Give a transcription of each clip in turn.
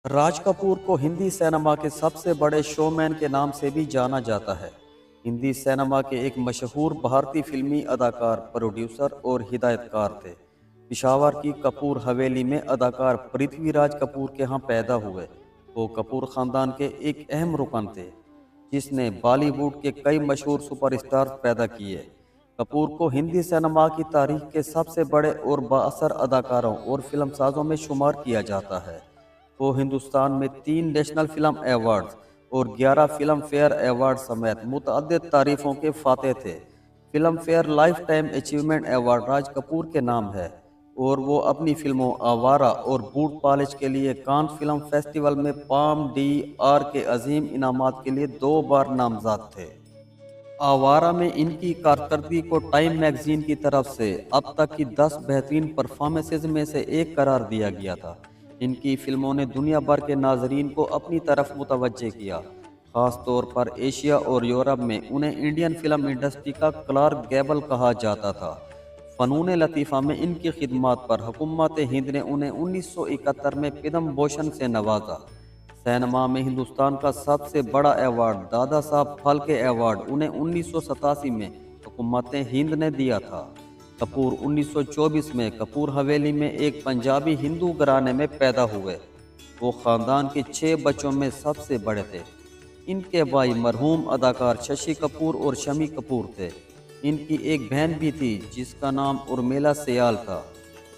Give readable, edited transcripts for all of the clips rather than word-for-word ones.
राज कपूर को हिंदी सिनेमा के सबसे बड़े शोमैन के नाम से भी जाना जाता है। हिंदी सिनेमा के एक मशहूर भारतीय फिल्मी अदाकार, प्रोड्यूसर और हिदायतकार थे। पिशावर की कपूर हवेली में अदाकार पृथ्वीराज कपूर के यहाँ पैदा हुए। वो कपूर ख़ानदान के एक अहम रुकन थे, जिसने बॉलीवुड के कई मशहूर सुपरस्टार पैदा किए। कपूर को हिंदी सिनेमा की तारीख के सबसे बड़े और बाअसर अदाकारों और फिल्मसाजों में शुमार किया जाता है। वो हिंदुस्तान में 3 नेशनल फिल्म अवार्ड्स और 11 फिल्म फेयर अवार्ड समेत मुतअद्दिद तारीफों के फाते थे। Filmfare lifetime achievement award Raj Kapoor के नाम है और वो अपनी फिल्मों आवारा और बूट पॉलिश के लिए कान फिल्म फेस्टिवल में पाम डी आर के अजीम इनामात के लिए 2 बार नामजद थे। आवारा में इनकी कारकर्दगी को टाइम मैगजीन की तरफ से अब तक की 10 बेहतरीन परफॉर्मेंसेज में से एक करार दिया गया था। इनकी फिल्मों ने दुनिया भर के नाजरीन को अपनी तरफ मुतवज्जे किया। ख़ास तौर पर एशिया और यूरोप में उन्हें इंडियन फिल्म इंडस्ट्री का क्लार्क गैबल कहा जाता था। फ़नून लतीफ़ा में इनकी खिदमत पर हुकूमत हिंद ने उन्हें 1971 में पद्म भूषण से नवाजा। सिनेमा में हिंदुस्तान का सबसे बड़ा अवार्ड दादा साहब फाल्के अवार्ड उन्हें 1987 में हुकूमत हिंद ने दिया था। कपूर 1924 में कपूर हवेली में एक पंजाबी हिंदू घराने में पैदा हुए। वो ख़ानदान के 6 बच्चों में सबसे बड़े थे। इनके भाई मरहूम अदाकार शशि कपूर और शमी कपूर थे। इनकी एक बहन भी थी जिसका नाम उर्मिला सयाल था।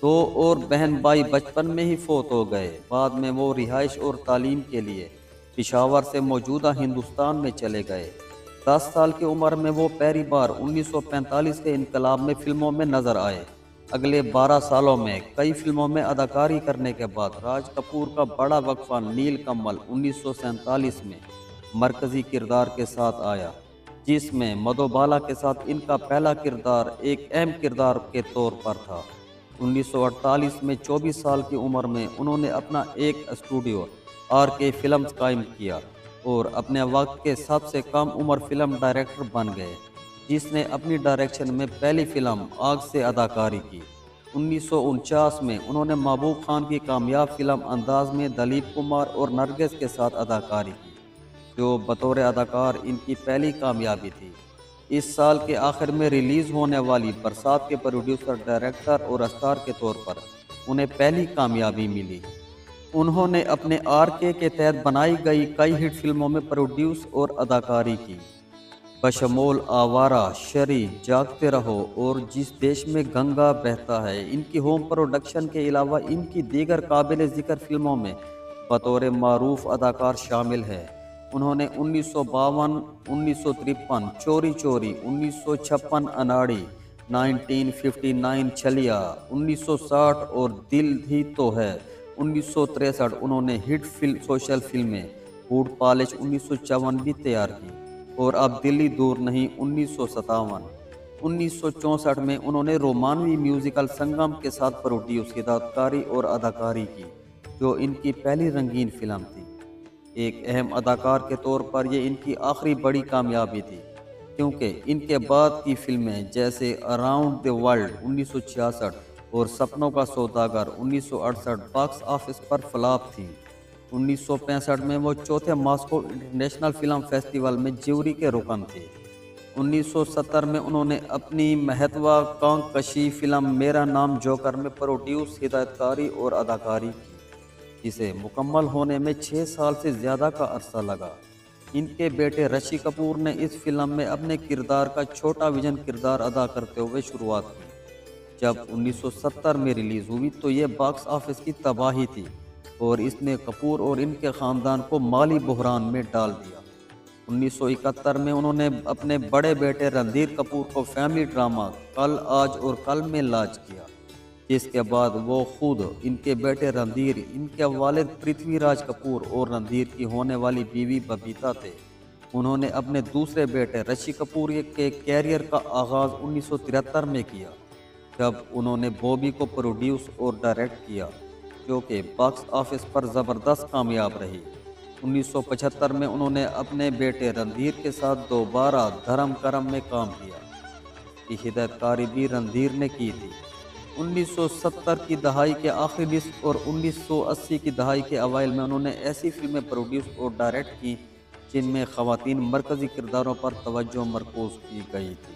2 और बहन भाई बचपन में ही फोत हो गए। बाद में वो रिहाइश और तालीम के लिए पिशावर से मौजूदा हिंदुस्तान में चले गए। 10 साल की उम्र में वो पहली बार 1945 के इनकलाब में फिल्मों में नजर आए। अगले 12 सालों में कई फिल्मों में अदाकारी करने के बाद राज कपूर का बड़ा वक्फा नील कमल 1947 में मरकजी किरदार के साथ आया, जिसमें मधुबाला के साथ इनका पहला किरदार एक अहम किरदार के तौर पर था। 1948 में 24 साल की उम्र में उन्होंने अपना एक स्टूडियो आर के फिल्म्स कायम किया और अपने वक्त के सबसे कम उम्र फिल्म डायरेक्टर बन गए, जिसने अपनी डायरेक्शन में पहली फिल्म आग से अदाकारी की। 1949 में उन्होंने महबूब खान की कामयाब फिल्म अंदाज में दिलीप कुमार और नरगिस के साथ अदाकारी की, जो बतौर अदाकार इनकी पहली कामयाबी थी। इस साल के आखिर में रिलीज़ होने वाली बरसात के प्रोड्यूसर, डायरेक्टर और स्टार के तौर पर उन्हें पहली कामयाबी मिली। उन्होंने अपने आरके के तहत बनाई गई कई हिट फिल्मों में प्रोड्यूस और अदाकारी की, बशमूल आवारा, शरी, जागते रहो और जिस देश में गंगा बहता है। इनकी होम प्रोडक्शन के अलावा इनकी दीगर काबिल ज़िक्र फिल्मों में बतौर मारूफ अदाकार शामिल है। उन्होंने 1952, 1953 चोरी चोरी, 1956 अनाड़ी, 1959 छलिया, 1960 और दिल ही तो है, 1963 उन्होंने हिट सोशल फिल्में बूट पॉलिश 1954 भी तैयार की और अब दिल्ली दूर नहीं 1957। 1964 में उन्होंने रोमानवी म्यूजिकल संगम के साथ प्रोड्यूस, हिदायतकारी और अदाकारी की, जो इनकी पहली रंगीन फिल्म थी। एक अहम अदाकार के तौर पर यह इनकी आखिरी बड़ी कामयाबी थी, क्योंकि इनके बाद की फिल्में जैसे अराउंड द वर्ल्ड 1966 और सपनों का सौदागर 1968 बॉक्स ऑफिस पर फ्लॉप थी। 1965 में वो चौथे मॉस्को इंटरनेशनल फिल्म फेस्टिवल में ज्यूरी के रुकन थे। 1970 में उन्होंने अपनी महत्वाकांक्षी फिल्म मेरा नाम जोकर में प्रोड्यूस, हिदायतकारी और अदाकारी की, जिसे मुकम्मल होने में 6 साल से ज़्यादा का अरसा लगा। इनके बेटे ऋषि कपूर ने इस फिल्म में अपने किरदार का छोटा विजन किरदार अदा करते हुए शुरुआत की। जब 1970 में रिलीज़ हुई तो ये बॉक्स ऑफिस की तबाही थी और इसने कपूर और इनके ख़ानदान को माली बहरान में डाल दिया। 1971 में उन्होंने अपने बड़े बेटे रणधीर कपूर को फैमिली ड्रामा कल, आज और कल में लॉन्च किया, जिसके बाद वो खुद, इनके बेटे रणधीर, इनके वालिद पृथ्वीराज कपूर और रणधीर की होने वाली बीवी बबीता थे। उन्होंने अपने दूसरे बेटे ऋषि कपूर के कैरियर का आगाज़ 1973 में किया, जब उन्होंने बॉबी को प्रोड्यूस और डायरेक्ट किया, जो कि बॉक्स ऑफिस पर ज़बरदस्त कामयाब रही। 1975 में उन्होंने अपने बेटे रणधीर के साथ दोबारा धर्म करम में काम किया। की हिदायतकारी भी रणधीर ने की थी। 1970 کی دہائی کے آخری نصف اور 1980 کی دہائی کے اوائل میں انہوں نے ایسی فلمیں پروڈیوس اور ڈائریکٹ کی جن میں خواتین مرکزی کرداروں پر توجہ مرکوز کی گئی تھی۔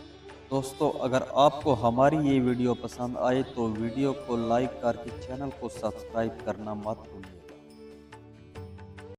دوستو، اگر آپ کو ہماری یہ ویڈیو پسند آئے تو ویڈیو کو لائک کر کے چینل کو سبسکرائب کرنا مت بھولیے۔